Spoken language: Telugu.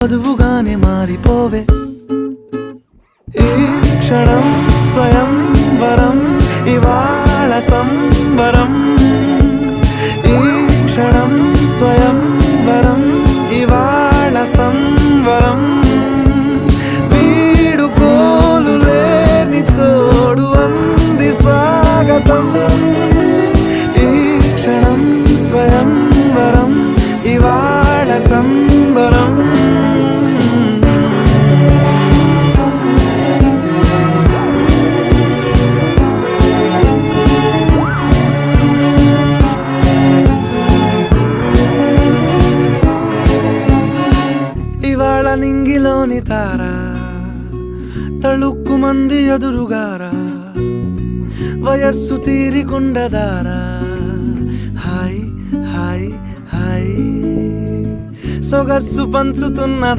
వధువుగానే మారిపోవే ఈ క్షణం స్వయం వరం ఇవాళ సంబరం ఈ క్షణం స్వయం వరం ఇవాళ సంవరం వీడుకోలు లేని తోడు అంది స్వాగతం ఈ క్షణం స్వయం వరం ఇవాళ సంబరం ఇవాళ నింగిలోని తారా తళుక్కు మంది ఎదురుగారా వయస్సు తీరికుండదారా హాయ్ హాయ్ హాయ్ సొగస్సు పంచుతున్న